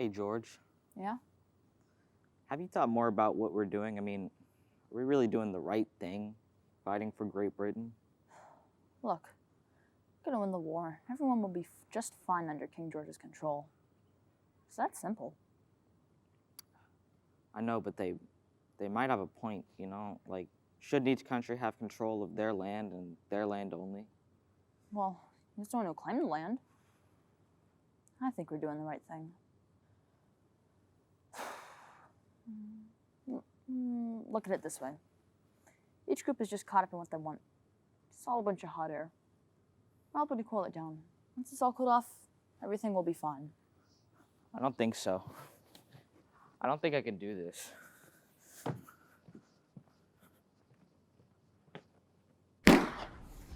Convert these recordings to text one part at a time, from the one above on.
Hey, George, Yeah? have you thought more about what we're doing? I mean, are we really doing the right thing, fighting for Great Britain? Look, we're gonna win the war. Everyone will be just fine under King George's control. It's that simple. I know, but they might have a point, you know? Like, shouldn't each country have control of their land and their land only? Well, he's the one who claimed the land. I think we're doing the right thing. Look at it this way. Each group is just caught up in what they want. It's all a bunch of hot air. We're helping to cool it down. Once it's all cooled off, everything will be fine. I don't think so. I don't think I can do this.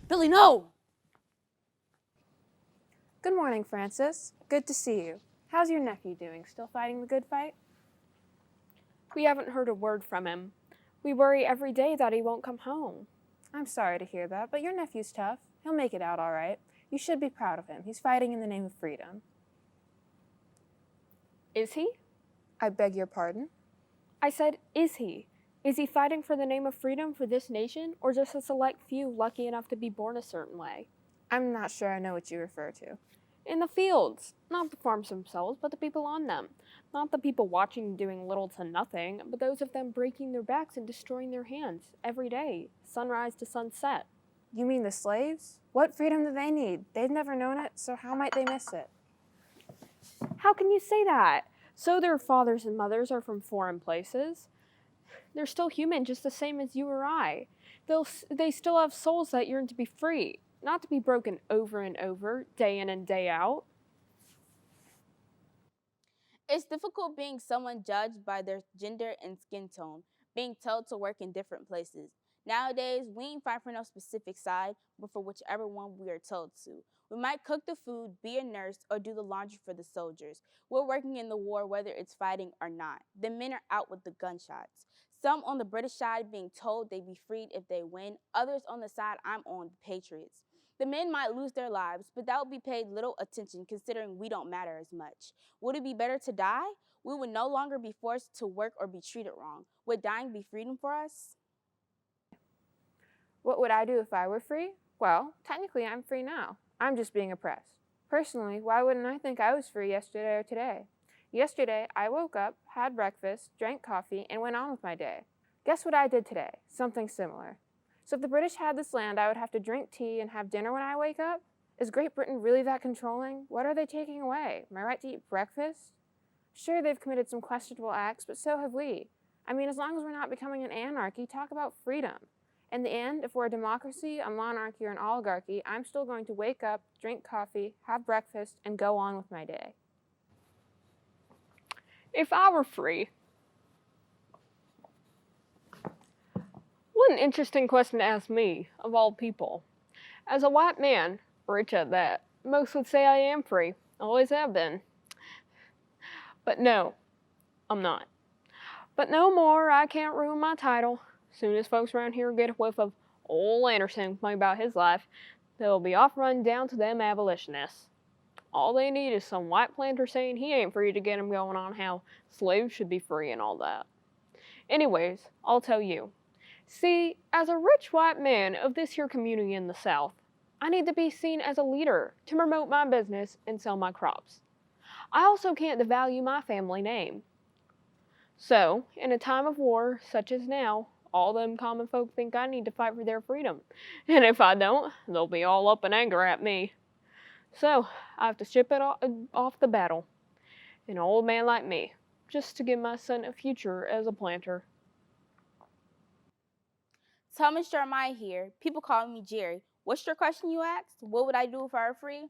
Billy, no! Good morning, Francis. Good to see you. How's your nephew doing? Still fighting the good fight? We haven't heard a word from him. We worry every day that he won't come home. I'm sorry to hear that, but your nephew's tough. He'll make it out all right. You should be proud of him. He's fighting in the name of freedom. Is he? I beg your pardon? I said, is he? Is he fighting for the name of freedom for this nation, or just a select few lucky enough to be born a certain way? I'm not sure I know what you refer to. In the fields, not the farms themselves, but the people on them. Not the people watching doing little to nothing, but those of them breaking their backs and destroying their hands every day, sunrise to sunset. You mean the slaves? What freedom do they need? They've never known it, so how might they miss it? How can you say that? So their fathers and mothers are from foreign places. They're still human, just the same as you or I. They still have souls that yearn to be free, not to be broken over and over, day in and day out. It's difficult being someone judged by their gender and skin tone, being told to work in different places. Nowadays, we ain't fight for no specific side, but for whichever one we are told to. We might cook the food, be a nurse, or do the laundry for the soldiers. We're working in the war whether it's fighting or not. The men are out with the gunshots. Some on the British side being told they be freed if they win, others on the side I'm on, the Patriots. The men might lose their lives, but that would be paid little attention considering we don't matter as much. Would it be better to die? We would no longer be forced to work or be treated wrong. Would dying be freedom for us? What would I do if I were free? Well, technically I'm free now. I'm just being oppressed. Personally, why wouldn't I think I was free yesterday or today? Yesterday, I woke up, had breakfast, drank coffee, and went on with my day. Guess what I did today? Something similar. So if the British had this land, I would have to drink tea and have dinner when I wake up? Is Great Britain really that controlling? What are they taking away? My right to eat breakfast? Sure, they've committed some questionable acts, but so have we. I mean, as long as we're not becoming an anarchy, talk about freedom. In the end, if we're a democracy, a monarchy, or an oligarchy, I'm still going to wake up, drink coffee, have breakfast, and go on with my day. If I were free, what an interesting question to ask me, of all people. As a white man, rich at that, most would say I am free, always have been. But no, I'm not. But no more, I can't ruin my title. Soon as folks around here get a whiff of old Anderson complaining about his life, they'll be off running down to them abolitionists. All they need is some white planter saying he ain't free to get him going on how slaves should be free and all that. Anyways, I'll tell you. See, as a rich white man of this here community in the South, I need to be seen as a leader to promote my business and sell my crops. I also can't devalue my family name. So, in a time of war such as now, all them common folk think I need to fight for their freedom. And if I don't, they'll be all up in anger at me. So, I have to ship it off the battle. An old man like me, just to give my son a future as a planter. Thomas Jeremiah here. People call me Jerry. What's your question you asked? What would I do if I were free?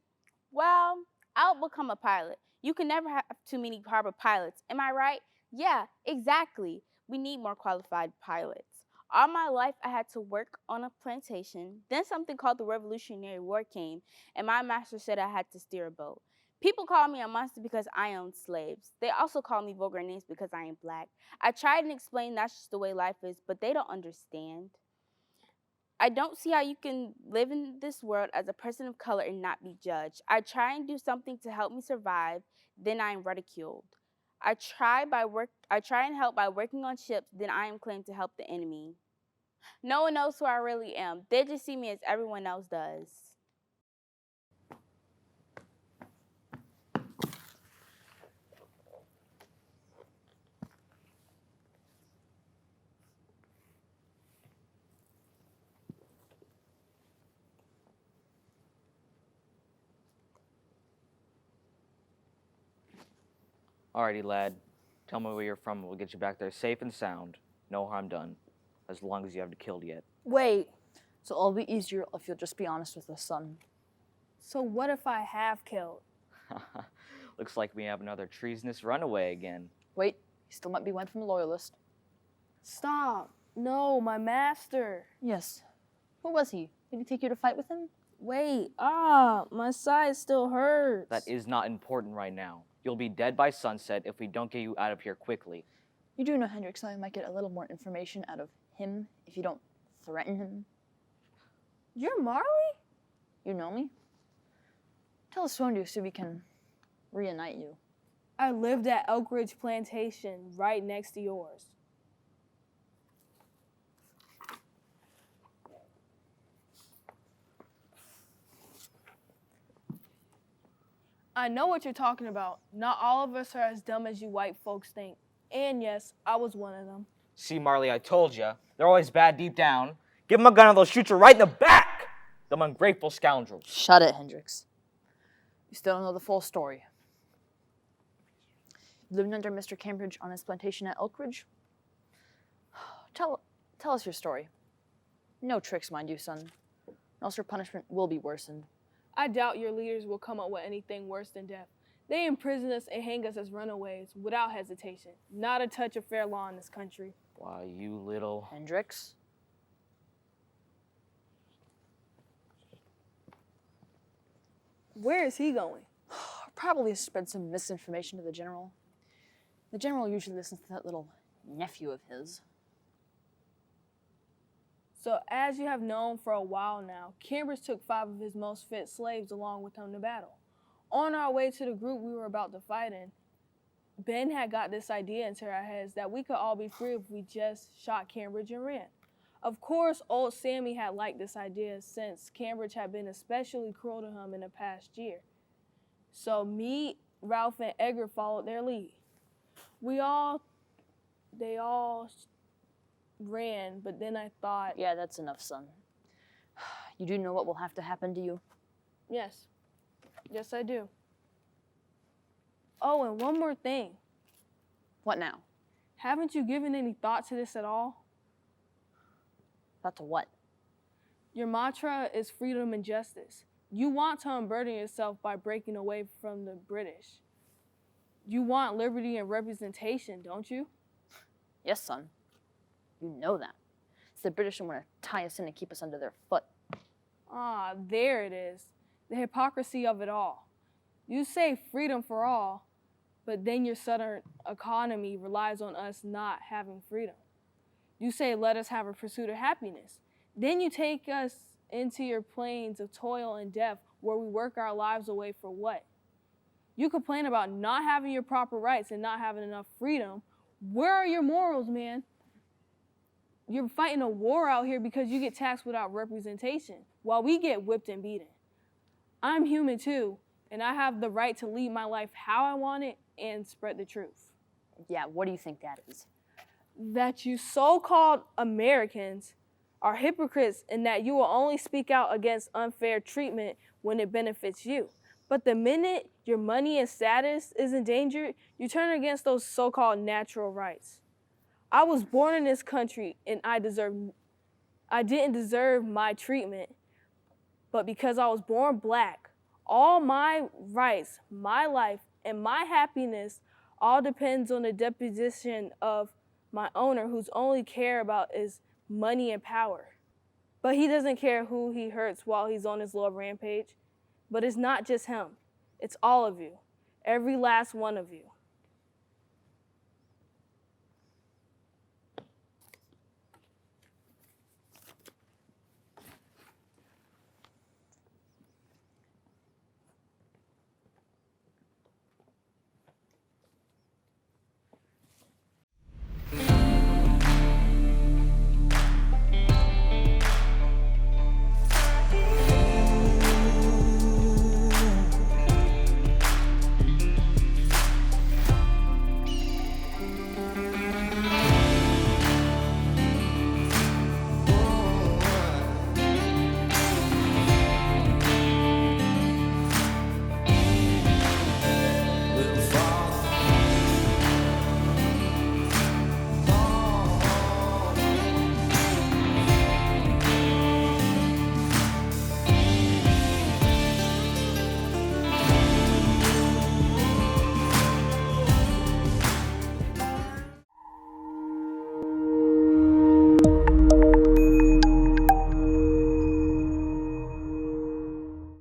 Well, I'll become a pilot. You can never have too many harbor pilots. Am I right? Yeah, exactly. We need more qualified pilots. All my life, I had to work on a plantation. Then something called the Revolutionary War came, and my master said I had to steer a boat. People call me a monster because I own slaves. They also call me vulgar names because I am black. I tried and explained that's just the way life is, but they don't understand. I don't see how you can live in this world as a person of color and not be judged. I try and do something to help me survive, then I am ridiculed. I try and help by working on ships, then I am claimed to help the enemy. No one knows who I really am. They just see me as everyone else does. Alrighty, lad. Tell me where you're from and we'll get you back there safe and sound. No harm done. As long as you haven't killed yet. Wait. So it'll be easier if you'll just be honest with us, son. So what if I have killed? Looks like we have another treasonous runaway again. Wait, he still might be one from the Loyalist. Stop. No, my master. Yes. Who was he? Did he take you to fight with him? Wait, my side still hurts. That is not important right now. You'll be dead by sunset if we don't get you out of here quickly. You do know, Hendrix, I might get a little more information out of him if you don't threaten him. You're Marley? You know me? Tell us Swondu so we can reunite you. I lived at Elk Ridge Plantation right next to yours. I know what you're talking about. Not all of us are as dumb as you white folks think. And yes, I was one of them. See, Marley, I told ya. They're always bad deep down. Give them a gun and they'll shoot you right in the back! Them ungrateful scoundrels. Shut it, Hendrix. You still don't know the full story. Living under Mr. Cambridge on his plantation at Elk Ridge? Tell us your story. No tricks, mind you, son. Or else your punishment will be worsened. I doubt your leaders will come up with anything worse than death. They imprison us and hang us as runaways without hesitation. Not a touch of fair law in this country. Why, you little... Hendrix? Where is he going? Probably spread some misinformation to the general. The general usually listens to that little nephew of his. So, as you have known for a while now, Cambridge took 5 of his most fit slaves along with him to battle. On our way to the group we were about to fight in, Ben had got this idea into our heads that we could all be free if we just shot Cambridge and ran. Of course, old Sammy had liked this idea since Cambridge had been especially cruel to him in the past year. So me, Ralph, and Edgar followed their lead. They all ran, but then I thought, Yeah, that's enough, son. You do know what will have to happen to you? yes, I do. Oh, and one more thing. What now? Haven't you given any thought to this at all? Thought to what? Your mantra is freedom and justice. You want to unburden yourself by breaking away from the British. You want liberty and representation, don't you? Yes, son. You know that. It's the British who want to tie us in and keep us under their foot. Ah, there it is. The hypocrisy of it all. You say freedom for all, but then your southern economy relies on us not having freedom. You say let us have a pursuit of happiness. Then you take us into your plains of toil and death where we work our lives away for what? You complain about not having your proper rights and not having enough freedom. Where are your morals, man? You're fighting a war out here because you get taxed without representation, while we get whipped and beaten. I'm human too, and I have the right to lead my life how I want it and spread the truth. Yeah, what do you think that is? That you so-called Americans are hypocrites in that you will only speak out against unfair treatment when it benefits you. But the minute your money and status is endangered, you turn against those so-called natural rights. I was born in this country and I didn't deserve my treatment, but because I was born black, all my rights, my life, and my happiness all depends on the deposition of my owner whose only care about is money and power. But he doesn't care who he hurts while he's on his little rampage. But it's not just him. It's all of you. Every last one of you.